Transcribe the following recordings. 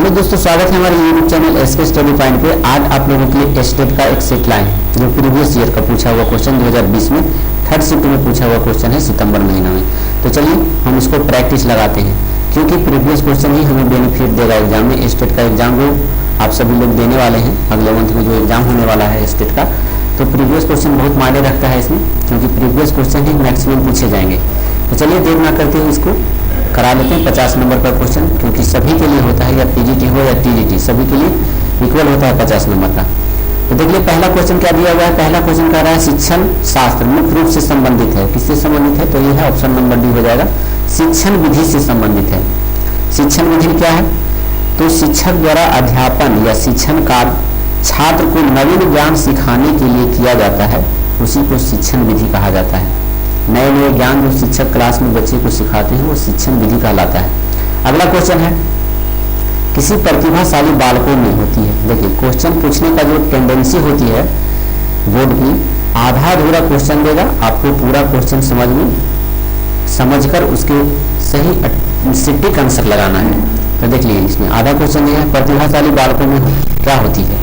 Hello दोस्तों, स्वागत है हमारे YouTube channel SK study point पे। आज आप लोगों के लिए स्टेट का एक सेट लाइन जो प्रीवियस ईयर का पूछा हुआ क्वेश्चन 2020 में थर्ड शिफ्ट में पूछा हुआ क्वेश्चन है सितंबर महीना में। तो चलिए हम इसको प्रैक्टिस लगाते हैं, क्योंकि प्रीवियस क्वेश्चन ही हमें बेनिफिट देगा एग्जाम में। स्टेट का एग्जाम जो आप सभी लोग देने वाले हैं अगले मंथ में जो एग्जाम होने वाला है स्टेट का, तो प्रीवियस क्वेश्चन बहुत मायने रखता है इसमें, क्योंकि प्रीवियस क्वेश्चन ही मैक्सिमम पूछे जाएंगे। तो चलिए देर ना करते हुए इसको करा लेते हैं। 50 नंबर का क्वेश्चन, क्योंकि सभी के लिए होता है, या पीजीटी हो या टीजीटी, सभी के लिए इक्वल होता है 50 नंबर का। तो देखिए पहला क्वेश्चन क्या दिया हुआ है। पहला क्वेश्चन कह रहा है शिक्षण शास्त्र मुख्य रूप से संबंधित है। किससे संबंधित है? तो ये है ऑप्शन नंबर डी हो जाएगा, शिक्षण विधि से संबंधित है। शिक्षण विधि क्या है? तो शिक्षक द्वारा अध्यापन या शिक्षण कार्य छात्र को नवीन ज्ञान सिखाने के लिए किया जाता है, उसी को शिक्षण विधि कहा जाता है। नए नए ज्ञान जो शिक्षक क्लास में बच्चे को सिखाते हैं वो शिक्षण विधि कहलाता है। अगला क्वेश्चन है किसी प्रतिभाशाली बालकों में होती है। देखिए क्वेश्चन पूछने का जो टेंडेंसी होती है बोर्ड की, आधा अधूरा क्वेश्चन देगा, आपको पूरा क्वेश्चन समझकर उसके सही सटीक आंसर लगाना है। तो देख लीजिए इसमें आधा क्वेश्चन ये है प्रतिभाशाली बालकों में क्या होती है,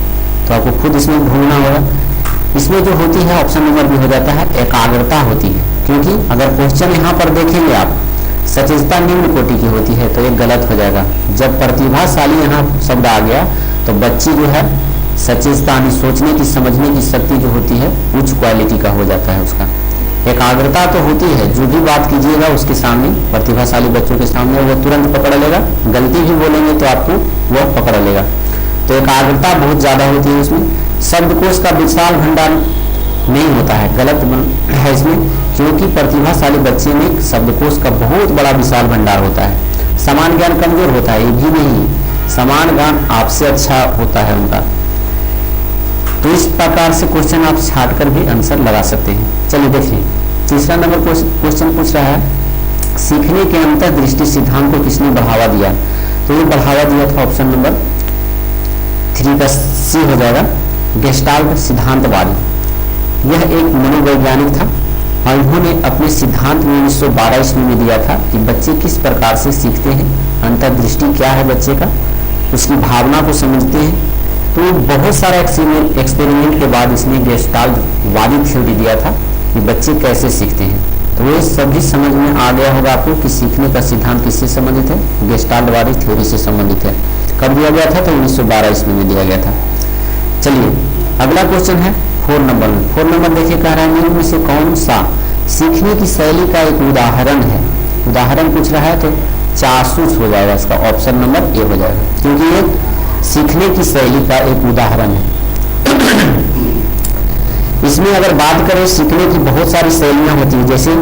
तो आपको खुद इसमें ढूंढना होगा। इसमें जो होती है ऑप्शन नंबर भी हो जाता है एकाग्रता होती है, क्योंकि अगर क्वेश्चन यहाँ पर देखेंगे आप सचेतता निम्न कोटि की होती है तो ये गलत हो जाएगा। जब प्रतिभाशाली यहाँ शब्द आ गया तो बच्ची जो है सचेतता सोचने की समझने की शक्ति जो होती है उच्च क्वालिटी का हो जाता है उसका। एकाग्रता तो होती है, जो भी बात कीजिएगा उसके सामने प्रतिभाशाली बच्चों के सामने वो तुरंत पकड़ लेगा, गलती भी बोलेंगे तो आपको वह पकड़ लेगा। तो एकाग्रता बहुत ज्यादा होती है उसमें। शब्दकोश का विशाल भंडार नहीं होता है, गलत है इसमें, क्योंकि प्रतिभाशाली बच्चे में शब्दकोश का बहुत बड़ा विशाल भंडार होता है। समान ज्ञान कमजोर होता है, ये भी नहीं, समान ज्ञान आपसे अच्छा होता है उनका। तो इस प्रकार से क्वेश्चन आप छाट कर भी आंसर लगा सकते हैं। चलिए देखिए तीसरा नंबर क्वेश्चन पूछ रहा है सीखने के अंतर्दृष्टि सिद्धांत को किसने बढ़ावा दिया। तो ये बढ़ावा दिया था ऑप्शन नंबर 3 का सी हो जाएगा, गेस्टाल्ट सिद्धांतवादी। यह एक मनोवैज्ञानिक था और इन्होंने अपने सिद्धांत में 1912 ईस्वी में दिया था कि बच्चे किस प्रकार से सीखते हैं, अंतर्दृष्टि क्या है बच्चे का, उसकी भावना को समझते हैं। तो बहुत सारा एक्सपेरिमेंट के बाद इसने गेस्टाल्टवादी थ्योरी दिया था कि बच्चे कैसे सीखते हैं। तो ये सभी समझ में आ गया होगा आपको कि सीखने का सिद्धांत किससे संबंधित है, गेस्टाल्टवादी थ्योरी से संबंधित है। कब दिया गया था? तो 1912 ईस्वी में दिया गया था। चलिए अगला क्वेश्चन है 4 नंबर में। 4 नंबर देखिए कह रहा है निम्न में से कौन सा सीखने की शैली का एक उदाहरण है। उदाहरण पूछ रहा है तो जासूस हो जाएगा, इसका ऑप्शन नंबर ए हो जाएगा, क्योंकि ये सीखने की शैली का एक उदाहरण है। इसमें अगर बात करें सीखने की बहुत सारी शैलियां होती है, जैसे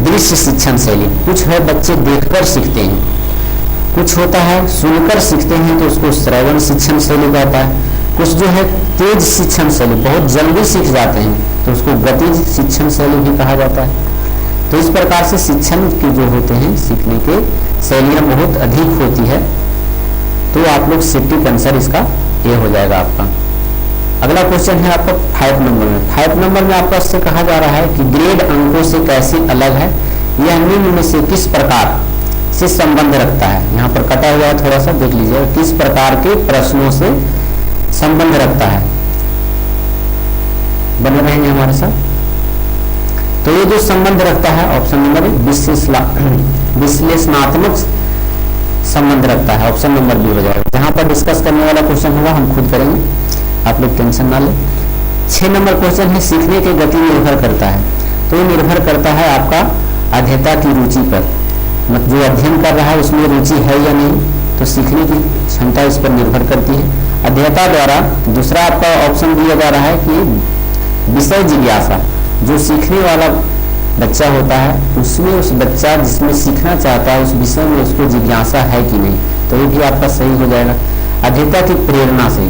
दृश्य शिक्षण शैली, कुछ है बच्चे देखकर सीखते हैं, कुछ होता है सुनकर सीखते हैं तो उसको श्रवण शिक्षण शैली कहता है, कुछ जो है तेज शिक्षण शैली बहुत जल्दी सीख जाते हैं तो उसको गतिज शिक्षण शैली भी कहा जाता है। तो इस प्रकार से शिक्षण के जो होते हैं सीखने के शैलियां बहुत अधिक होती है। तो आप लोग सटीक आंसर इसका ये हो जाएगा आपका। अगला क्वेश्चन है आपका 5 नंबर में। 5 नंबर में आपका इससे कहा जा रहा है कि ग्रेड अंकों से कैसे अलग है, यह निम्न में से किस प्रकार से संबंध रखता है। यहाँ पर कटा हुआ है, थोड़ा सा देख लीजिए, किस प्रकार के प्रश्नों से संबंध रखता है। बने रहेंगे हमारे साथ। तो ये जो संबंध रखता है ऑप्शन नंबर विश्लेषणात्मक संबंध रखता है, ऑप्शन नंबर बी हो जाएगा। जहां पर डिस्कस करने वाला क्वेश्चन होगा हम खुद करेंगे, आप लोग टेंशन ना लें। 6 नंबर क्वेश्चन है सीखने की गति निर्भर करता है। तो ये निर्भर करता है आपका अध्येता की रुचि पर, मतलब जो अध्ययन कर रहा है उसमें रुचि है या नहीं, तो सीखने की क्षमता इस पर निर्भर करती है अध्येता द्वारा। दूसरा आपका ऑप्शन दिया जा रहा है कि विषय जिज्ञासा, जो सीखने वाला बच्चा होता है उसमें उस बच्चा जिसमें सीखना चाहता है उस विषय में उसको जिज्ञासा है कि नहीं, तो ये भी आपका सही हो जाएगा। अध्येता की प्रेरणा से,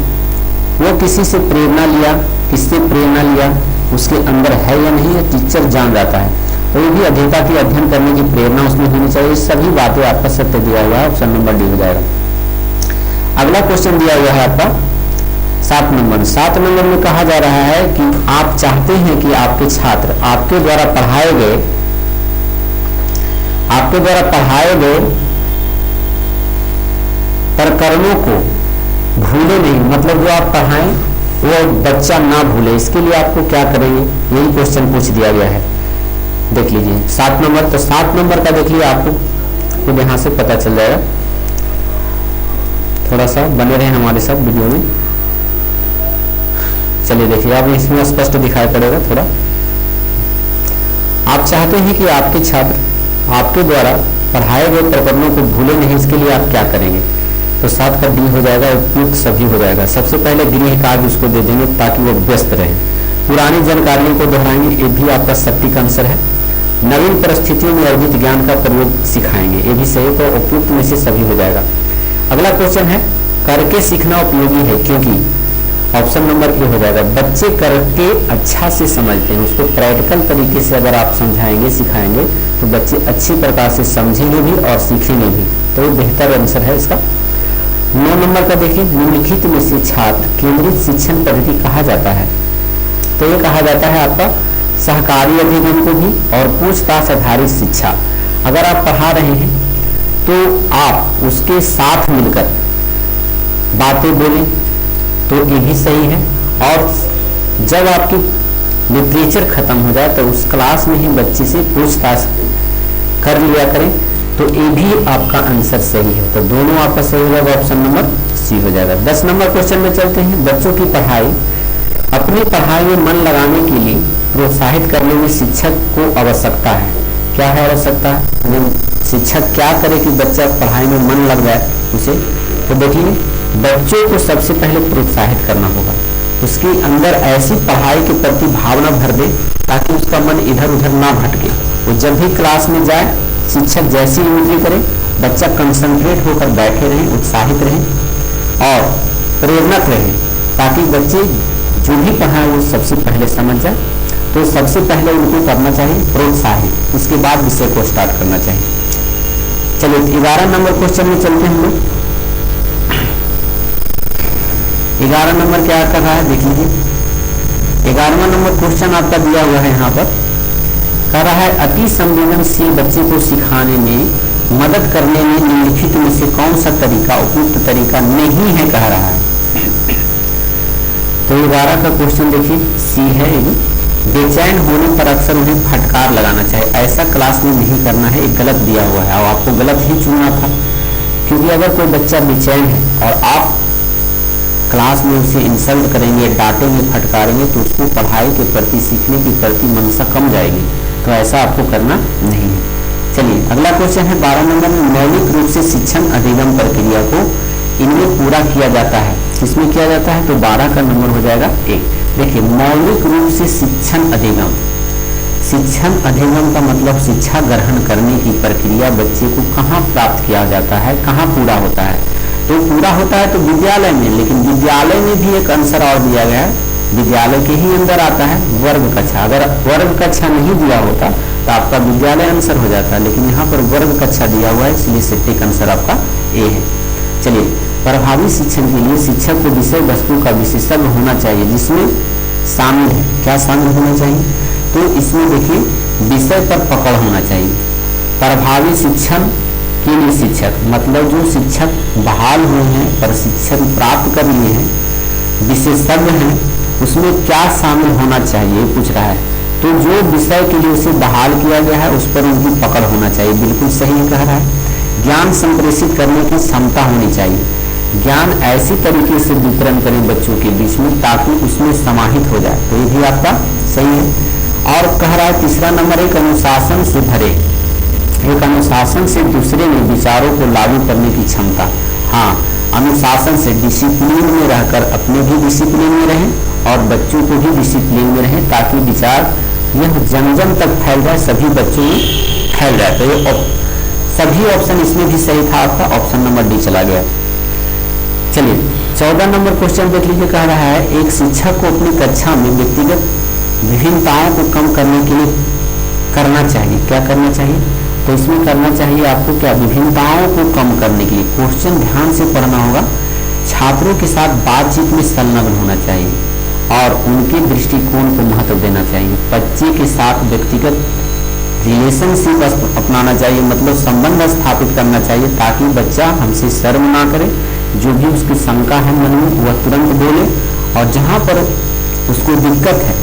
वो किसी से प्रेरणा लिया, किससे प्रेरणा लिया, उसके अंदर है या नहीं, है टीचर जान जाता है, तो ये भी अध्येता की अध्ययन करने की प्रेरणा उसमें होनी चाहिए। सभी बातें आपका सत्य दिया हुआ है, ऑप्शन नंबर डी हो जाएगा। अगला क्वेश्चन दिया हुआ है आपका 7 नंबर। 7 नंबर में कहा जा रहा है कि आप चाहते हैं कि आपके छात्र आपके द्वारा पढ़ाए गए प्रकरणों को भूले नहीं, मतलब जो आप पढ़ाएं वो बच्चा ना भूले, इसके लिए आपको क्या करेंगे, यही क्वेश्चन पूछ दिया गया है। देख लीजिए 7 नंबर, तो 7 नंबर का देख लीजिए, आपको खुद यहाँ से पता चल जाएगा। थोड़ा सा बने रहे हमारे साथ वीडियो में। चलिए देखिए, अब इसमें स्पष्ट दिखाई पड़ेगा थोड़ा। आप चाहते हैं कि आपके छात्र आपके द्वारा पढ़ाए गए प्रकरणों को भूले नहीं, इसके लिए आप क्या करेंगे, तो 7 का डी हो जाएगा, उपयुक्त सभी हो जाएगा। सबसे पहले गृह कार्य उसको दे देंगे ताकि वो व्यस्त रहे। पुरानी जानकारियों को दोहराएंगे, ये भी आपका सटीक आंसर है। नवीन परिस्थितियों में अर्जित ज्ञान का प्रयोग सिखाएंगे, ये भी सही, तो उपयुक्त में से सभी हो जाएगा। अगला क्वेश्चन है, करके सीखना उपयोगी है क्योंकि, ऑप्शन नंबर ए हो जाएगा। बच्चे करके अच्छा से समझते हैं, उसको प्रैक्टिकल तरीके से अगर आप समझाएंगे सिखाएंगे तो बच्चे अच्छी प्रकार से समझेंगे भी और सीखेंगे भी, तो ये बेहतर आंसर है इसका। 9 नंबर का देखिए, निम्नलिखित में से छात्र केंद्रित शिक्षण पद्धति कहा जाता है, तो ये कहा जाता है आपका सहकारी अभिगम को भी और पूछताछ आधारित शिक्षा। अगर आप पढ़ा रहे हैं तो आप उसके साथ मिलकर बातें बोलें तो ये भी सही है, और जब आपकी लिटरेचर खत्म हो जाए तो उस क्लास में ही बच्चे से पूछताछ कर लिया करें, तो ये भी आपका आंसर सही है। तो दोनों आपका सही हो जाएगा, ऑप्शन नंबर सी हो जाएगा। 10 नंबर क्वेश्चन में चलते हैं। बच्चों की पढ़ाई, अपनी पढ़ाई में मन लगाने के लिए प्रोत्साहित करने में शिक्षक को आवश्यकता है। क्या है आवश्यकता है, शिक्षक क्या करे कि बच्चा पढ़ाई में मन लग जाए उसे, तो देखिए बच्चों को सबसे पहले प्रोत्साहित करना होगा, उसके अंदर ऐसी पढ़ाई के प्रति भावना भर दे ताकि उसका मन इधर उधर ना भटके। वो जब भी क्लास में जाए, शिक्षक जैसी एंट्री करे, बच्चा कंसंट्रेट होकर बैठे रहे, उत्साहित रहे और प्रेरणक रहे, ताकि बच्चे जो भी पढ़ाए वो सबसे पहले समझ जाए। तो सबसे पहले उनको करना चाहिए प्रोत्साहित, उसके बाद विषय को स्टार्ट करना चाहिए। चलिए 11 नंबर क्वेश्चन में चलते हैं हम लोग। 11 नंबर क्या कर रहा है, देख लीजिए। 11वां नंबर क्वेश्चन आपका दिया हुआ है यहाँ पर, कह रहा है अति संवेदनशील बच्चे को सिखाने में मदद करने में निम्नलिखित में से कौन सा तरीका उपयुक्त तरीका नहीं है, कह रहा है। तो 11 का क्वेश्चन देखिए, सी है। बेचैन होने पर अक्सर उन्हें फटकार लगाना चाहिए, ऐसा क्लास में नहीं करना है, एक गलत दिया हुआ है और आपको गलत ही चुनना था, क्योंकि अगर कोई बच्चा बेचैन है और आप क्लास में उसे इंसल्ट करेंगे, डांटेंगे, फटकारेंगे तो उसको पढ़ाई के प्रति, सीखने की प्रति मनसा कम जाएगी, तो ऐसा आपको करना नहीं है। चलिए अगला क्वेश्चन है 12 नंबर में, मौलिक रूप से शिक्षण अधिगम प्रक्रिया को इनमें पूरा किया जाता है, किसमें किया जाता है, तो 12 का नंबर हो जाएगा 1। देखिए मौलिक रूप से शिक्षण अधिगम, शिक्षण अधिगम का मतलब शिक्षा ग्रहण करने की प्रक्रिया बच्चे को कहाँ प्राप्त किया जाता है, कहाँ पूरा होता है, तो पूरा होता है तो विद्यालय में। लेकिन विद्यालय में भी एक आंसर और दिया गया है, विद्यालय के ही अंदर आता है वर्ग कक्षा। अगर वर्ग कक्षा नहीं दिया होता तो आपका विद्यालय आंसर हो जाता, लेकिन यहाँ पर वर्ग कक्षा दिया हुआ है, इसलिए सटीक आंसर आपका ए है। चलिए, प्रभावी शिक्षण के लिए शिक्षक को विषय वस्तु का विशेषज्ञ होना चाहिए, जिसमें शामिल है, क्या शामिल होना चाहिए, तो इसमें देखिए विषय पर पकड़ होना चाहिए। प्रभावी शिक्षण के लिए शिक्षक मतलब जो शिक्षक बहाल हुए हैं, प्रशिक्षण प्राप्त कर लिए हैं, विशेषज्ञ हैं, उसमें क्या शामिल होना चाहिए पूछ रहा है। तो जो विषय के लिए उसे बहाल किया गया है उस पर उनकी पकड़ होना चाहिए, बिल्कुल सही कह रहा है। ज्ञान संप्रेषित करने की क्षमता होनी चाहिए, ज्ञान ऐसी तरीके से वितरण करें बच्चों के बीच में ताकि उसमें समाहित हो जाए, तो ये भी आपका सही है। और कह रहा है तीसरा नंबर, एक अनुशासन से भरे, एक अनुशासन से दूसरे में विचारों को लागू करने की क्षमता। हाँ, अनुशासन से डिसिप्लिन में रहकर अपने भी डिसिप्लिन में रहें और बच्चों को भी डिसिप्लिन में रहें, ताकि विचार यह जन जन तक फैल जाए, सभी बच्चों में फैल जाए। तो ये सभी ऑप्शन इसमें भी सही था आपका, ऑप्शन नंबर डी चला गया। चलिए 14 नंबर क्वेश्चन देख लीजिए, कह रहा है एक शिक्षक को अपनी कक्षा में व्यक्तिगत विभिन्नताओं को कम करने के लिए करना चाहिए, क्या करना चाहिए, तो इसमें करना चाहिए आपको क्या, विभिन्नताओं को कम करने के लिए। क्वेश्चन ध्यान से पढ़ना होगा। छात्रों के साथ बातचीत में संलग्न होना चाहिए और उनके दृष्टिकोण को महत्व देना चाहिए। बच्चे के साथ व्यक्तिगत रिलेशनशिप अपनाना चाहिए, मतलब संबंध स्थापित करना चाहिए ताकि बच्चा हमसे शर्म ना करे जो भी उसकी शंका है मन में वह तुरंत बोले, और जहाँ पर उसको दिक्कत है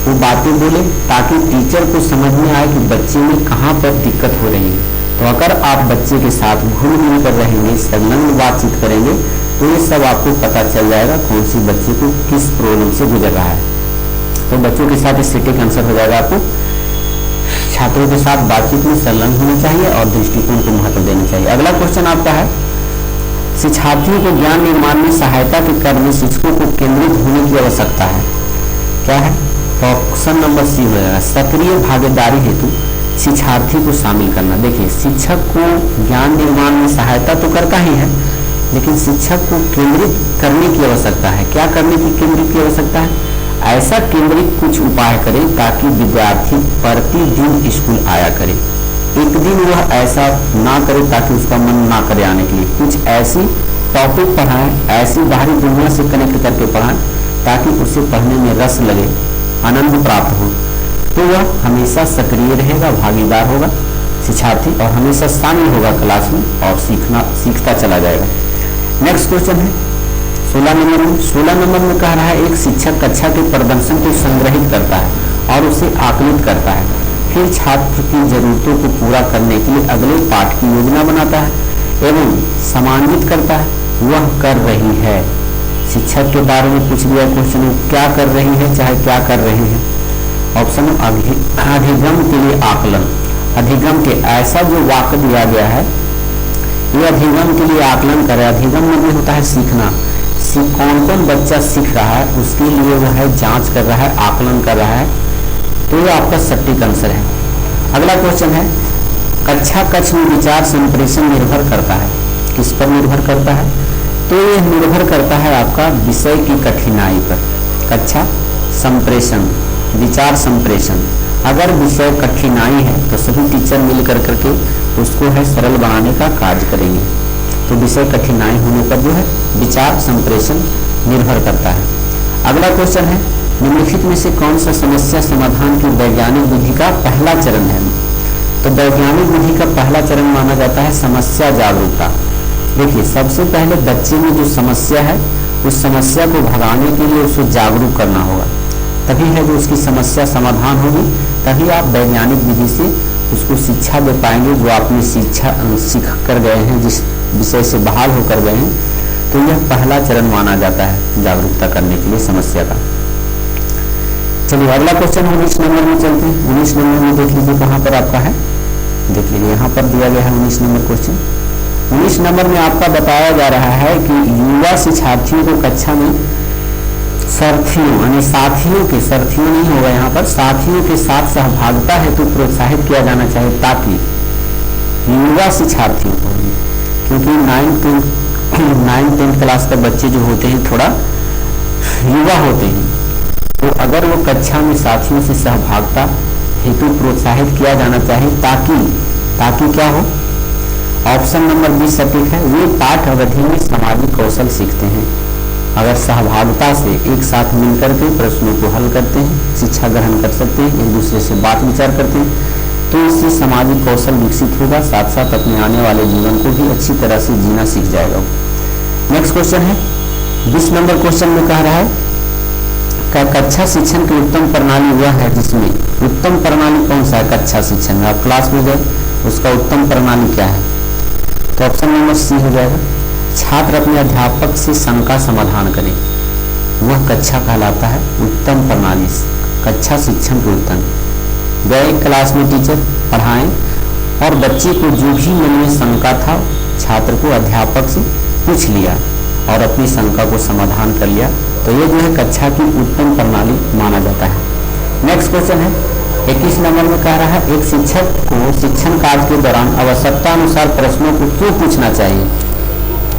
वो बातें बोले, ताकि टीचर को समझ में आए कि बच्चे में कहाँ पर दिक्कत हो रही है। तो अगर आप बच्चे के साथ घुल मिल कर रहेंगे, संलग्न बातचीत करेंगे, तो ये सब आपको पता चल जाएगा कौन सी बच्चे को किस प्रॉब्लम से गुजर रहा है। तो बच्चों के साथ स्टैटिक आंसर हो जाएगा। आपको छात्रों के साथ बातचीत में संलग्न होना चाहिए और दृष्टिकोण को महत्व देना चाहिए। अगला क्वेश्चन आपका है, शिक्षार्थियों को ज्ञान निर्माण में सहायता के क्रम में शिक्षकों को केंद्रित होने की आवश्यकता है। क्या है? तो ऑप्शन नंबर सी हो जाएगा, सक्रिय भागीदारी हेतु शिक्षार्थी को शामिल करना। देखिए, शिक्षक को ज्ञान निर्माण में सहायता तो करता ही है, लेकिन शिक्षक को केंद्रित करने की आवश्यकता है। क्या करने की केंद्रित की आवश्यकता है? ऐसा केंद्रित कुछ उपाय करें ताकि विद्यार्थी प्रतिदिन स्कूल आया करे। एक दिन वह ऐसा ना करे ताकि उसका मन ना करे आने के लिए। कुछ ऐसी टॉपिक पढ़ाएं, ऐसी बाहरी दुनिया से कनेक्ट करके पढ़ाएं ताकि उसे पढ़ने में रस लगे, आनंद प्राप्त हो। तो वह हमेशा सक्रिय रहेगा, भागीदार होगा शिक्षार्थी, और हमेशा शामिल होगा क्लास में और सीखता चला जाएगा। नेक्स्ट क्वेश्चन है 16 नंबर में। 16 नंबर में कह रहा है, एक शिक्षक कक्षा के प्रदर्शन को संग्रहित करता है और उसे आकलित करता है, फिर छात्र की जरूरतों को पूरा करने के लिए अगले पाठ की योजना बनाता है एवं समान्वित करता है। वह कर रही है। शिक्षक के बारे में पूछ लिया क्वेश्चन, क्या कर रही है, चाहे क्या कर रहे हैं। ऑप्शन अधिगम के लिए आकलन। अधिगम के ऐसा जो वाक्य दिया गया है, ये अधिगम के लिए आकलन करे। अधिगम मतलब होता है सीखना। कौन कौन बच्चा सीख रहा है उसके लिए वह है जांच कर रहा है, आकलन कर रहा है। तो ये आपका सटीक आंसर है। अगला क्वेश्चन है, कक्षा कक्ष में विचार संप्रेषण निर्भर करता है। किस पर निर्भर करता है? तो ये निर्भर करता है आपका विषय की कठिनाई पर। कक्षा संप्रेषण, विचार संप्रेषण। अगर विषय कठिनाई है तो सभी टीचर मिलकर करके उसको है सरल बनाने का कार्य करेंगे। तो विषय कठिनाई होने पर जो है विचार संप्रेषण निर्भर करता है। अगला क्वेश्चन है, निम्नलिखित में से कौन सा समस्या समाधान की वैज्ञानिक विधि का पहला चरण है? तो वैज्ञानिक विधि का पहला चरण माना जाता है समस्या जागरूकता। देखिए, सबसे पहले बच्चे में जो समस्या है उस समस्या को भगाने के लिए उसको जागरूक करना होगा, तभी है जो उसकी समस्या समाधान होगी। तभी आप वैज्ञानिक विधि से उसको शिक्षा दे पाएंगे जो आपने सीख कर गए हैं, जिस विषय से बहाल होकर गए हैं। तो यह पहला चरण माना जाता है जागरूकता करने के लिए समस्या का। चलिए अगला क्वेश्चन 19 नंबर में चलते हैं। 19 नंबर में देख लीजिए कहाँ पर आपका है, देख लीजिए यहाँ पर दिया गया है 19 नंबर क्वेश्चन। 19 नंबर में आपका बताया जा रहा है कि युवा शिक्षार्थियों को कक्षा में साथियों यानी साथियों नहीं होगा यहाँ पर, साथियों के साथ सहभागिता हेतु प्रोत्साहित किया जाना चाहिए, ताकि युवा शिक्षार्थियों को, क्योंकि 9-10 क्लास के बच्चे जो होते हैं थोड़ा युवा होते हैं, तो अगर वो कक्षा में साथियों से सहभागिता हेतु प्रोत्साहित किया जाना चाहिए, ताकि क्या हो। ऑप्शन नंबर 20 सटीक है। वे पाठ अवधि में सामाजिक कौशल सीखते हैं। अगर सहभागिता से एक साथ मिलकर के प्रश्नों को हल करते हैं, शिक्षा ग्रहण कर सकते हैं, एक दूसरे से बात विचार करते हैं, तो इससे सामाजिक कौशल विकसित होगा, साथ साथ अपने आने वाले जीवन को भी अच्छी तरह से जीना सीख जाएगा। नेक्स्ट क्वेश्चन है 20 नंबर क्वेश्चन में कह रहा है कक्षा शिक्षण की उत्तम प्रणाली वह है जिसमें, उत्तम प्रणाली कौन सा है कक्षा शिक्षण में? आप क्लास में गए, उसका उत्तम प्रणाली क्या है? तो ऑप्शन नंबर सी हो जाएगा। छात्र अपने अध्यापक से शंका समाधान करें, वह कक्षा कहलाता है उत्तम प्रणाली। कक्षा शिक्षण के उत्तम गए क्लास में टीचर पढ़ाएं और बच्चे को जो भी मन में शंका था छात्र को अध्यापक से पूछ लिया और अपनी शंका को समाधान कर लिया, तो ये जो है कक्षा की उत्तम प्रणाली माना जाता है। नेक्स्ट क्वेश्चन है 21 नंबर में कह रहा है एक शिक्षक को शिक्षण कार्य के दौरान आवश्यकता अनुसार प्रश्नों को क्यों पूछना चाहिए,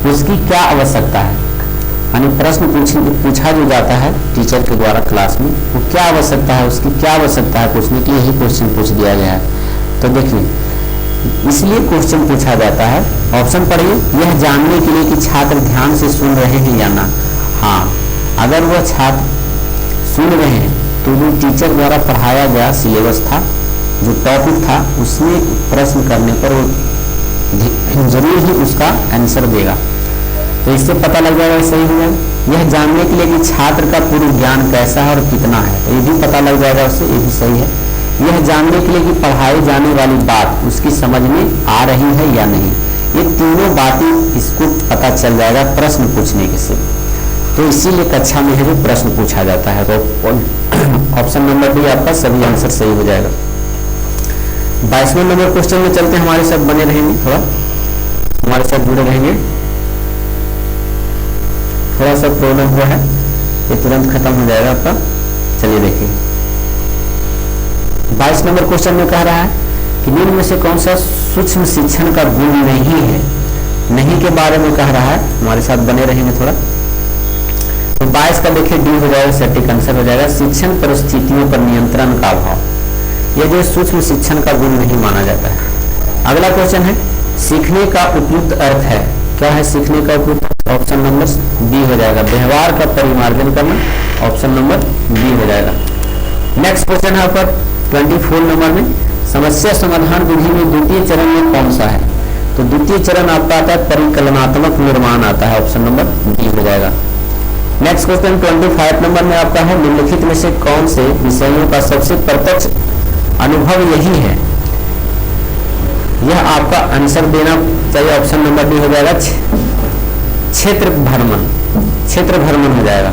उसकी क्या आवश्यकता है। यानी प्रश्न पूछा जो जाता है टीचर के द्वारा क्लास में, वो क्या आवश्यकता है, उसकी क्या आवश्यकता है पूछने के लिए ही क्वेश्चन पूछ दिया गया है। तो देखिए इसलिए क्वेश्चन पूछा जाता है। ऑप्शन पढ़िए, यह जानने के लिए कि छात्र ध्यान से सुन रहे हैं या ना। हाँ, अगर वह छात्र सुन रहे हैं तो जो टीचर द्वारा पढ़ाया गया सिलेबस था, जो टॉपिक था, उसमें प्रश्न करने पर वो जरूर ही उसका आंसर देगा। तो इससे पता लग जाएगा, सही हो जाएगा। यह जानने के लिए कि छात्र का पूर्व ज्ञान कैसा है और कितना है, तो ये भी पता लग जाएगा उससे, ये भी सही है। यह जानने के लिए कि पढ़ाई जाने वाली बात उसकी समझ में आ रही है या नहीं, ये तीनों बातें इसको पता चल जाएगा प्रश्न पूछने के से। तो इसीलिए कक्षा में है जो प्रश्न पूछा जाता है। तो ऑप्शन नंबर बी आपका सभी आंसर सही हो जाएगा। 22वें नंबर क्वेश्चन में चलते हैं, हमारे साथ बने रहेंगे, थोड़ा हमारे साथ जुड़े रहेंगे। थोड़ा सा प्रॉब्लम हुआ है, ये तुरंत खत्म हो जाएगा आपका। चलिए देखिए 22 नंबर क्वेश्चन में कह रहा है कि निम्न में से कौन सा सूक्ष्म शिक्षण का गुण नहीं है। नहीं के बारे में कह रहा है, हमारे साथ बने रहेंगे थोड़ा। तो 22 का देखिए डी हो जाएगा, सटीक आंसर हो जाएगा। शिक्षण परिस्थितियों पर नियंत्रण का अभाव, यह जो सूक्ष्म शिक्षण का गुण नहीं माना जाता है। अगला क्वेश्चन है सीखने का उपयुक्त अर्थ है। क्या है सीखने का उपयुक्त? ऑप्शन नंबर बी हो जाएगा, व्यवहार का परिमार्जन करना। ऑप्शन नंबर बी हो जाएगा। नेक्स्ट क्वेश्चन है आपका 24 नंबर में, समस्या समाधान विधि में द्वितीय चरण में कौन सा है? तो द्वितीय चरण आपका आता है परिकलनात्मक निर्माण आता है। ऑप्शन नंबर बी हो जाएगा। नेक्स्ट क्वेश्चन 25 नंबर में आपका है निम्नलिखित में से कौन से विषयों का सबसे प्रत्यक्ष अनुभव यही है? यह आपका आंसर देना चाहिए। ऑप्शन नंबर डी हो जाएगा, क्षेत्र भ्रमण। क्षेत्र भ्रमण हो जाएगा।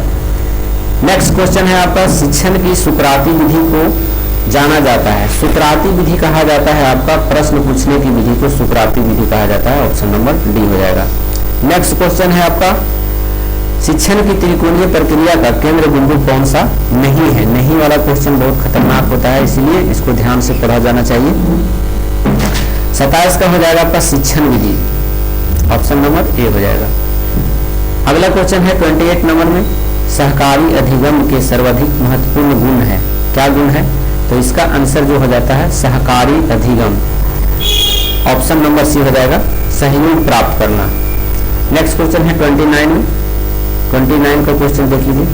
नेक्स्ट क्वेश्चन है आपका शिक्षण की सुकराती विधि को जाना जाता है। सुकराती विधि कहा जाता है आपका प्रश्न पूछने की विधि को सुकराती विधि कहा जाता है। ऑप्शन नंबर डी हो जाएगा। नेक्स्ट क्वेश्चन है आपका शिक्षण की त्रिकोणीय प्रक्रिया का केंद्र बिंदु कौन सा नहीं है? नहीं वाला क्वेश्चन बहुत खतरनाक होता है, इसलिए इसको ध्यान से पढ़ा जाना चाहिए। 27 का हो जाएगा आपका शिक्षण विधि। ऑप्शन नंबर ए हो जाएगा। अगला क्वेश्चन है 28 नंबर में सहकारी अधिगम के सर्वाधिक महत्वपूर्ण गुण है। क्या गुण है? तो इसका आंसर जो हो जाता है सहकारी अधिगम। ऑप्शन नंबर सी हो जाएगा, सहयोग प्राप्त करना। नेक्स्ट क्वेश्चन है 29 में। 29 का क्वेश्चन देख लीजिए,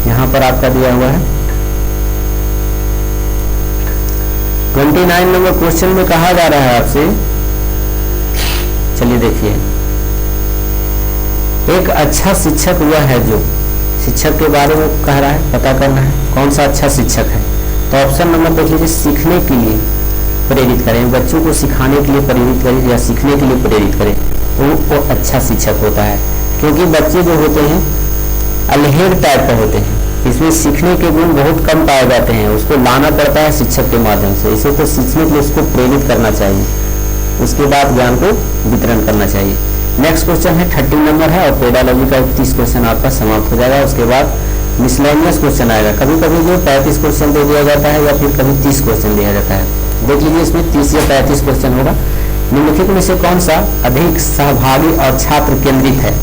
यहां पर आपका दिया हुआ है। 29 नंबर क्वेश्चन में कहा जा रहा है आपसे, चलिए देखिए, एक अच्छा शिक्षक वह है जो, शिक्षक के बारे में कह रहा है, पता करना है कौन सा अच्छा शिक्षक है। तो ऑप्शन नंबर देख लीजिए, सीखने के लिए प्रेरित करें, बच्चों को सिखाने के लिए प्रेरित करें या सीखने के लिए प्रेरित करें, तो वो अच्छा शिक्षक होता है। क्योंकि बच्चे जो होते हैं अल्हेड़ टाइप का होते हैं, इसमें सीखने के गुण बहुत कम पाए जाते हैं, उसको लाना पड़ता है शिक्षक के माध्यम से। इसे तो सीखने के लिए उसको प्रेरित करना चाहिए, उसके बाद ज्ञान को वितरण करना चाहिए। नेक्स्ट क्वेश्चन है 30 नंबर है और पेडालॉजी का 30 क्वेश्चन आपका समाप्त हो जाएगा। उसके बाद मिसलेनियस क्वेश्चन आएगा। कभी कभी जो 35 क्वेश्चन दे दिया जाता है या फिर कभी 30 क्वेश्चन दिया जाता है। देख लीजिए इसमें 30 या 35 क्वेश्चन होगा। निम्नलिखित में से कौन सा अधिक सहभागी और छात्र केंद्रित है?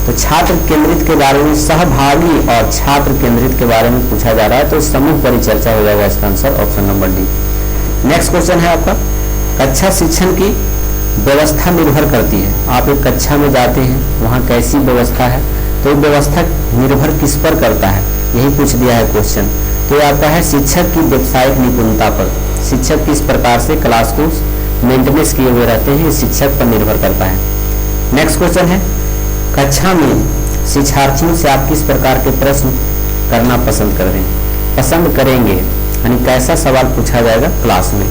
तो छात्र केंद्रित के बारे में, सहभागी और छात्र केंद्रित के बारे में पूछा जा रहा है, तो समूह परिचर्चा हो जाएगा इसका answer. Option number D. Next question है आपका कक्षा शिक्षण की व्यवस्था निर्भर करती है। आप एक कक्षा में जाते हैं, वहाँ कैसी व्यवस्था है, तो व्यवस्था निर्भर किस पर करता है, यही पूछ दिया है क्वेश्चन। तो ये आपका है शिक्षक की व्यावसायिक निपुणता पर, शिक्षक किस प्रकार से क्लास को मेंटेनेंस किए हुए रहते हैं, शिक्षक पर निर्भर करता है। नेक्स्ट क्वेश्चन है कक्षा में शिक्षार्थियों से आप किस प्रकार के प्रश्न करना पसंद करेंगे, यानी कैसा सवाल पूछा जाएगा क्लास में।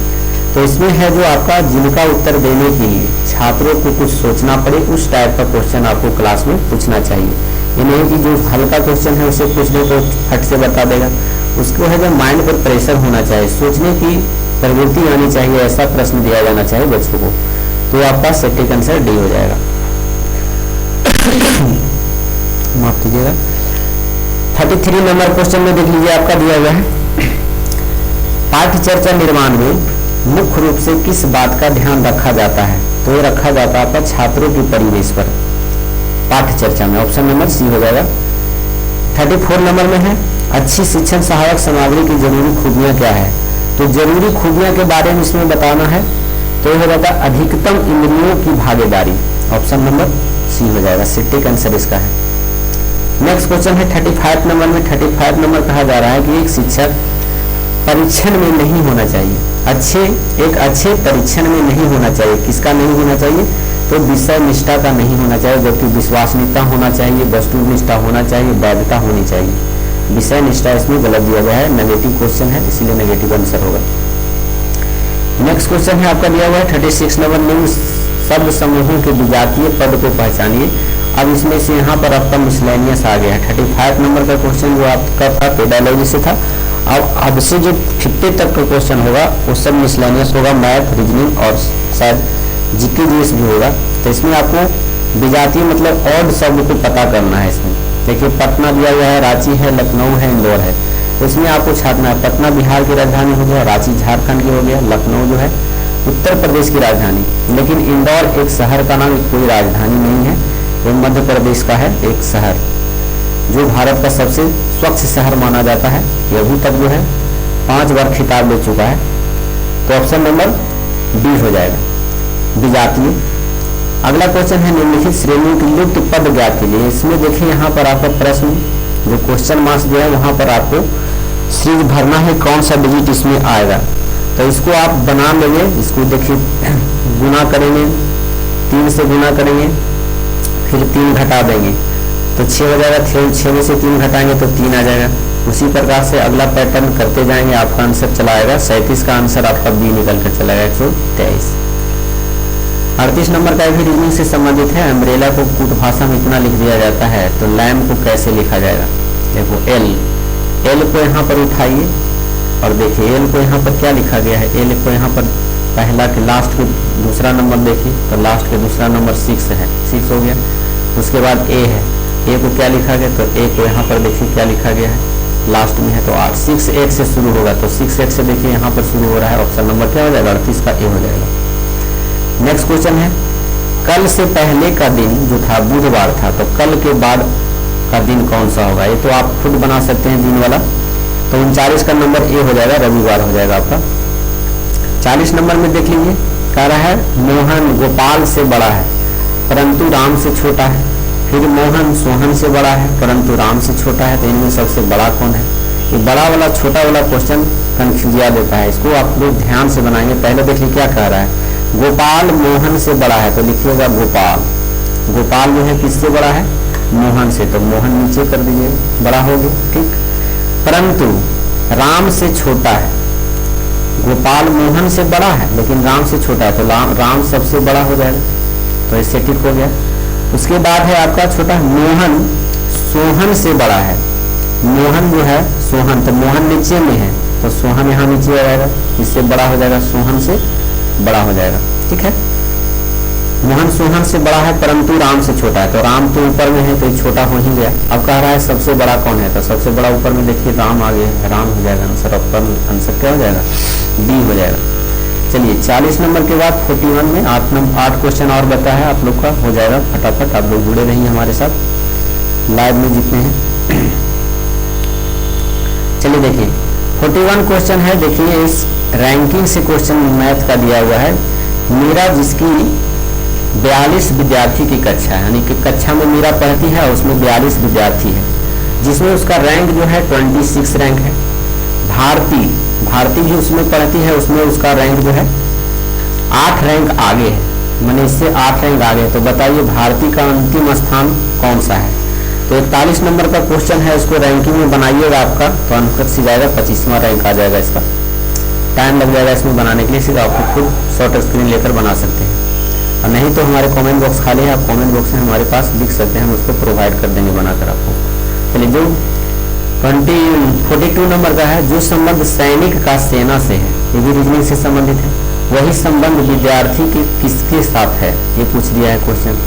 तो इसमें है जो आपका जिनका उत्तर देने के लिए छात्रों को कुछ सोचना पड़े, उस टाइप का क्वेश्चन आपको क्लास में पूछना चाहिए। ये नहीं कि जो हल्का क्वेश्चन है उसे पूछ दे तो फट से बता देगा। उसको है जो माइंड पर प्रेशर होना चाहिए, सोचने की प्रवृत्ति आनी चाहिए, ऐसा प्रश्न दिया जाना चाहिए बच्चों को। तो आपका सटीक आंसर डी हो जाएगा। माफ कीजिएगा। 33 नंबर क्वेश्चन में देख लीजिए आपका दिया हुआ है पाठ्य चर्चा निर्माण में मुख्य रूप से किस बात का ध्यान रखा जाता है? तो ये रखा जाता है आपका छात्रों के परिवेश पर पाठ्य चर्चा में। ऑप्शन नंबर सी हो जाएगा। 34 नंबर में है अच्छी शिक्षण सहायक सामग्री की जरूरी खूबियां क्या है? तो जरूरी खूबियां के बारे में इसमें बताना है, तो यह हो जाता है अधिकतम इंद्रियों की भागीदारी। ऑप्शन नंबर सी हो जाएगा, सटीक आंसर इसका है। नेक्स्ट क्वेश्चन है 35 नंबर में। 35 नंबर कहा जा रहा है कि एक शिक्षक परीक्षण में नहीं होना चाहिए, एक अच्छे परीक्षण में नहीं होना चाहिए। किसका नहीं होना चाहिए? तो विषय निष्ठा का नहीं होना चाहिए, जबकि विश्वसनीयता होना चाहिए, वस्तुनिष्ठा होना चाहिए, वैधता होनी चाहिए। विषय निष्ठा इसमें गलत दिया गया है, नेगेटिव क्वेश्चन है, इसीलिए नेगेटिव आंसर होगा। नेक्स्ट क्वेश्चन है आपका दिया हुआ है 36 नंबर में, शब्द समूहों के विजातीय पद को पहचानिए। अब इसमें से यहाँ पर आपका मिसलेनियस आ गया है। 35 नंबर का क्वेश्चन जो आपका था पेडालॉजी से था। अब से जो 50 तक का क्वेश्चन होगा वो सब मिसलेनियस होगा, मैथ, रीजनिंग और शायद जीके जीएस भी होगा। तो इसमें आपको विजातीय मतलब ऑड शब्द को पता करना है। इसमें देखिए पटना दिया गया है, रांची है, लखनऊ है, इंदौर है। तो इसमें आपको छापना है पटना बिहार की राजधानी हो गया, रांची झारखंड की हो गया, लखनऊ जो है उत्तर प्रदेश की राजधानी। लेकिन इंदौर एक शहर का नाम, कोई राजधानी नहीं है, वो मध्य प्रदेश का है एक शहर जो भारत का सबसे स्वच्छ शहर माना जाता है। ये अभी तक जो है 5 बार खिताब ले चुका है। तो ऑप्शन नंबर डी हो जाएगा विजातीय। अगला क्वेश्चन है निम्नलिखित श्रेणियों की लुप्त पद ज्ञात कीजिए। इसमें देखिए यहाँ पर आपका प्रश्न जो क्वेश्चन मार्क्स जो है वहाँ पर आपको सीरीज भरना है, कौन सा डिजिट इसमें आएगा। तो इसको आप बना लेंगे, इसको देखिए गुना करेंगे, 3 से गुना करेंगे, फिर 3 घटा देंगे तो 6 हो जाएगा। 6 में से 3 घटाएंगे तो 3 आ जाएगा। उसी प्रकार से अगला पैटर्न करते जाएंगे, आपका आंसर चला आएगा 37 का आंसर आपका बी निकल कर चला आएगा 123। 38 नंबर का भी रीजनिंग से संबंधित है। अम्ब्रेला को कूट भाषा में इतना लिख दिया जाता है तो लैम्प को कैसे लिखा जाएगा। देखो एल को यहाँ पर उठाइए और देखिए एल को यहाँ पर क्या लिखा गया है। एल को यहाँ पर पहला के लास्ट के दूसरा नंबर देखिए तो लास्ट के दूसरा नंबर 6 है, 6 हो गया। उसके बाद ए है, ए को क्या लिखा गया तो ए को यहाँ पर देखिए क्या लिखा गया है लास्ट में है तो 8। 6 1 से शुरू होगा तो 6 1 से देखिए यहाँ पर शुरू हो रहा है। ऑप्शन नंबर क्या हो जाएगा 38 का ए हो जाएगा। नेक्स्ट क्वेश्चन है कल से पहले का दिन जो था बुधवार था, तो कल के बाद का दिन कौन सा होगा। ये तो आप खुद बना सकते हैं दिन वाला। तो 39 का नंबर ए हो जाएगा, रविवार हो जाएगा आपका। 40 नंबर में देख लीजिए कह रहा है मोहन गोपाल से बड़ा है परंतु राम से छोटा है। फिर मोहन सोहन से बड़ा है परंतु राम से छोटा है। तो इनमें सबसे बड़ा कौन है। ये बड़ा वाला छोटा वाला क्वेश्चन कंफ्यूजिया देता है, इसको आप लोग ध्यान से बनाएंगे। पहले देखिए क्या कह रहा है गोपाल मोहन से बड़ा है तो लिखिएगा गोपाल। गोपाल जो है किससे बड़ा है मोहन से, तो मोहन नीचे कर दीजिए बड़ा हो गया, ठीक। परंतु राम से छोटा है। गोपाल मोहन से बड़ा है लेकिन राम से छोटा है तो राम सबसे बड़ा हो जाएगा, तो इससे ठीक हो गया। उसके बाद है आपका छोटा मोहन सोहन से बड़ा है। मोहन जो है सोहन, तो मोहन नीचे में है तो सोहन यहाँ नीचे आ जाएगा, इससे बड़ा हो जाएगा, सोहन से बड़ा हो जाएगा, ठीक है। मोहन सोहन से बड़ा है परंतु राम से छोटा है, तो राम तो ऊपर में है तो ये छोटा हो ही गया। अब कह रहा है सबसे बड़ा कौन है, तो सबसे बड़ा ऊपर में देखिए राम आ गया, राम हो जाएगा आंसर। आंसर क्या हो जाएगा बी हो जाएगा। चलिए 40 नंबर के बाद 41 में 8 क्वेश्चन और बता है आप लोग का हो जाएगा फटाफट। आप लोग जुड़े रहिए हमारे साथ लाइव में जितने हैं। चलिए देखिए 41 क्वेश्चन है। देखिए इस रैंकिंग से क्वेश्चन मैथ का दिया हुआ है। मीरा जिसकी 42 विद्यार्थी की कक्षा है, यानी कि कक्षा में मीरा पढ़ती है और उसमें 42 विद्यार्थी है, जिसमें उसका रैंक जो है 26 रैंक है। भारती भी उसमें पढ़ती है, उसमें उसका रैंक जो है 8 रैंक आगे है, मैंने इससे 8 रैंक आगे है। तो बताइए भारती का अंतिम स्थान कौन सा है। तो 41 नंबर का क्वेश्चन है, इसको रैंकिंग में बनाइएगा आपका तो अंक से जाएगा 25वां रैंक आ जाएगा। इसका टाइम लग जाएगा इसमें बनाने के लिए, सिर्फ आपको खुद शॉर्ट स्क्रीन लेकर बना सकते हैं, और नहीं तो हमारे कमेंट बॉक्स खाली है, आप कमेंट बॉक्स में हमारे पास लिख सकते हैं, हम उसको प्रोवाइड कर देंगे बनाकर आपको। चलिए जो 42 नंबर का है, जो संबंध सैनिक का सेना से है, ये भी रीजनिंग से संबंधित है, वही संबंध विद्यार्थी के किसके साथ है, ये पूछ दिया है क्वेश्चन।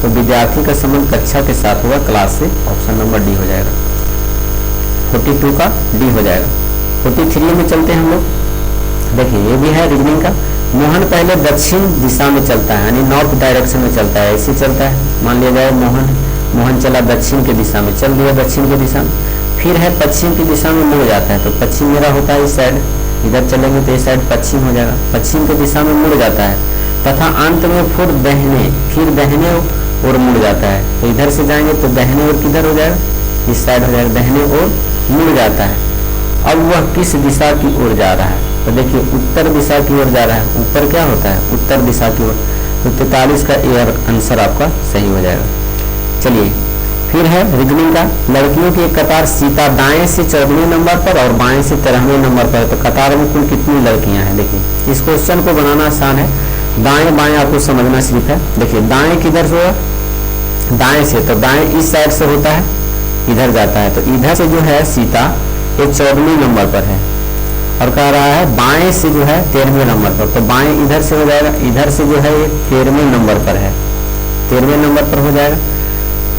तो विद्यार्थी का संबंध कक्षा के साथ होगा, क्लास से। ऑप्शन नंबर डी हो जाएगा, 42 का डी हो जाएगा। 43 में चलते हैं हम लोग। देखिए ये भी है रीजनिंग का। मोहन पहले दक्षिण दिशा में चलता है, यानी नॉर्थ डायरेक्शन में चलता है, ऐसे चलता है। मान लिया जाए मोहन चला दक्षिण की दिशा में, चल दिया दक्षिण की दिशा में, फिर है पश्चिम की दिशा में मुड़ जाता है, तो पश्चिम मेरा होता है इस साइड, इधर चलेंगे तो इस साइड पश्चिम हो जाएगा, पश्चिम की दिशा में मुड़ जाता है, तथा अंत में फिर दहने और मुड़ जाता है। तो इधर से जाएंगे तो दहने और किधर हो जाएगा, इस साइड हो जाएगा, दहने और मुड़ जाता है। अब वह किस दिशा की ओर जा रहा है, तो देखिए उत्तर दिशा की ओर जा रहा है। ऊपर क्या होता है उत्तर दिशा की ओर, तो 43 का एयर आंसर आपका सही हो जाएगा। चलिए फिर है रीजनिंग का। लड़कियों की एक कतार सीता दाएं से 14वें नंबर पर और बाएं से 13वें नंबर पर, तो कतार में कुल कितनी लड़कियां हैं। देखिए इस क्वेश्चन को बनाना आसान है, दाएं बाएं आपको समझना सिर्फ है। देखिए दाएं किधर से होगा, दाएं से, तो दाएं इस साइड से होता है, इधर जाता है, तो इधर से जो है सीता ये 14वें नंबर पर है, और कह रहा है बाएं से जो है 13वें नंबर पर, तो बाएं इधर से हो जाएगा, इधर से जो है ये 13वें नंबर पर है, 13वें नंबर पर हो जाएगा।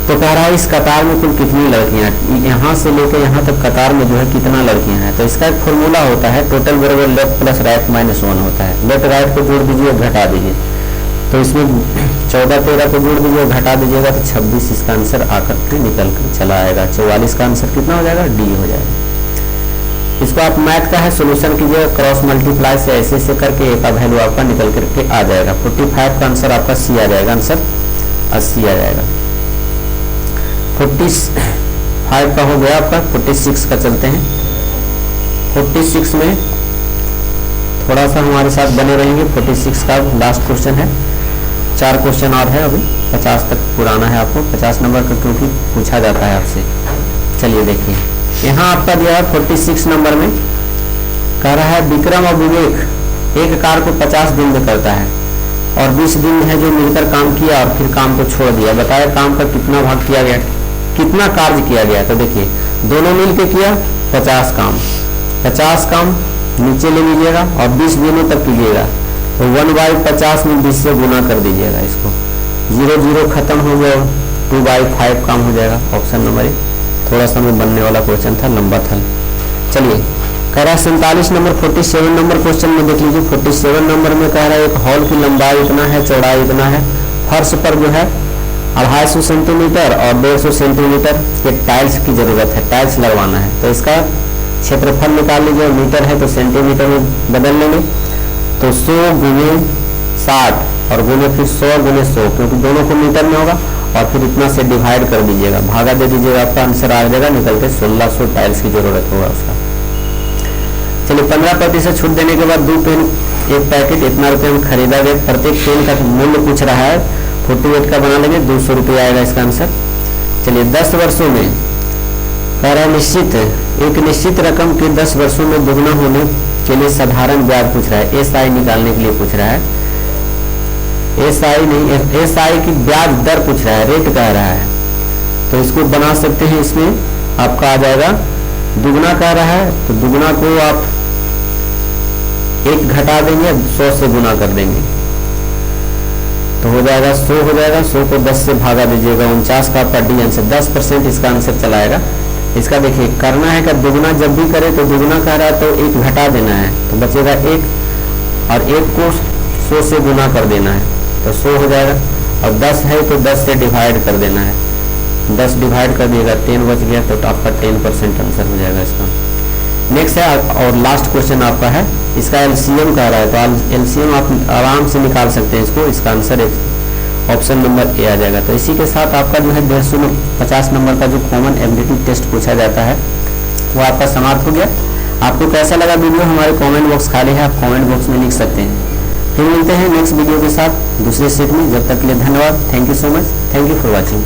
तो कह रहा है इस कतार में कुल कितनी लड़कियां, यहाँ से लेकर यहाँ तक कतार में जो है कितना लड़कियां हैं। तो इसका एक फॉर्मूला होता है, टोटल बराबर लेफ्ट प्लस राइट माइनस 1 होता है। लेफ्ट राइट को जोड़ दीजिए, घटा दीजिए, तो इसमें 14 13 को जोड़ दीजिए, घटा दीजिएगा, तो 26 इसका आंसर आकर के निकल कर चला आएगा। 44 का आंसर कितना हो जाएगा, डी हो जाएगा। इसको आप मैथ का है सोल्यूशन कीजिए, क्रॉस मल्टीप्लाई से ऐसे ऐसे करके एक का वैल्यू आपका निकल करके आ जाएगा। 45 का आंसर आपका सी आ जाएगा, आंसर 80 आ जाएगा। 45 का हो गया आपका, 46 का चलते हैं। 46 में थोड़ा सा हमारे साथ बने रहेंगे। 46 का लास्ट क्वेश्चन है, 4 क्वेश्चन और है अभी, 50 तक पुराना है आपको, 50 नंबर का क्योंकि पूछा जाता है आपसे। चलिए देखिए यहाँ आपका दिया है 46 नंबर में, कह रहा है विक्रम और विवेक एक कार को 50 दिन में करता है और 20 दिन है जो मिलकर काम किया और फिर काम को छोड़ दिया। बताया काम का कितना भाग किया गया, कितना कार्य किया गया। तो देखिए दोनों मिलकर किया 50 काम, 50 काम नीचे ले लीजिएगा और 20 दिनों तक कीजिएगा, तो 1/50 में 20 से गुना कर दीजिएगा। इसको 0 0 खत्म हो गया, 2/5 काम हो जाएगा। ऑप्शन नंबर ए थोड़ा सा में बनने वाला क्वेश्चन था, लंबा था। चलिए कह रहा है 47 नंबर 47 नंबर क्वेश्चन में देख लीजिए। 47 नंबर में कह रहा है एक हॉल की लंबाई इतना है, चौड़ाई इतना है, फर्श पर जो है 250 सेंटीमीटर और 150 सेंटीमीटर के टाइल्स की जरूरत है, टाइल्स लगवाना है। तो इसका क्षेत्रफल निकाल लीजिए, मीटर है तो सेंटीमीटर में बदल लेंगे, तो 100 × 60 और गुने फिर 100 × 100, क्योंकि दोनों को मीटर में होगा, और फिर इतना से डिवाइड कर दीजिएगा, भागा दे दीजिएगा, आपका आंसर आ जाएगा निकल के 1600 टाइल्स की जरूरत होगा उसका। चलिए 15% छूट देने के बाद 2 पेन एक पैकेट इतना रुपये में खरीदा गया। प्रत्येक पेन का मूल्य पूछ रहा है, 48 का बना लेंगे, 200 रुपये आएगा इसका आंसर। चलिए 10 वर्षों में कह रहा है निश्चित एक निश्चित रकम के 10 वर्षों में दुगना होने के लिए साधारण ब्याज पूछ रहा है, एसआई निकालने के लिए पूछ रहा है। एसआई नहीं, एसआई की ब्याज दर पूछ रहा है, रेट कह रहा है, तो इसको बना सकते हैं। इसमें आपका आ जाएगा दुगना कह रहा है, तो दुगना को आप 1 घटा देंगे, 100 से गुना कर देंगे, तो हो जाएगा 100 हो जाएगा। 100 को 10 से भागा दीजिएगा, 49 का आपका डी आंसर, 10% इसका आंसर चलाएगा। इसका देखिए करना है कि दुगना जब भी करे तो दुगना कह रहा है तो 1 घटा देना है, तो बचेगा 1, और 1 को 100 से गुना कर देना है, तो 100 हो जाएगा। और 10 है तो 10 से डिवाइड कर देना है, 10 डिवाइड कर दिएगा, 10 बच गया, तो आपका 10% आंसर हो जाएगा इसका। नेक्स्ट है और लास्ट क्वेश्चन आपका है, इसका एलसीएम कह रहा है, तो एलसीएम आप आराम से निकाल सकते हैं इसको, इसका आंसर ऑप्शन नंबर ए आ जाएगा। तो इसी के साथ आपका जो है 150 नंबर का जो कॉमन एबिलिटी टेस्ट पूछा जाता है वो आपका समाप्त हो गया। आपको कैसा लगा वीडियो, हमारे कमेंट बॉक्स खाली है, आप कमेंट बॉक्स में लिख सकते हैं। फिर मिलते हैं नेक्स्ट वीडियो के साथ दूसरे सेट में, जब तक के लिए धन्यवाद। Thank you so much, thank you for watching.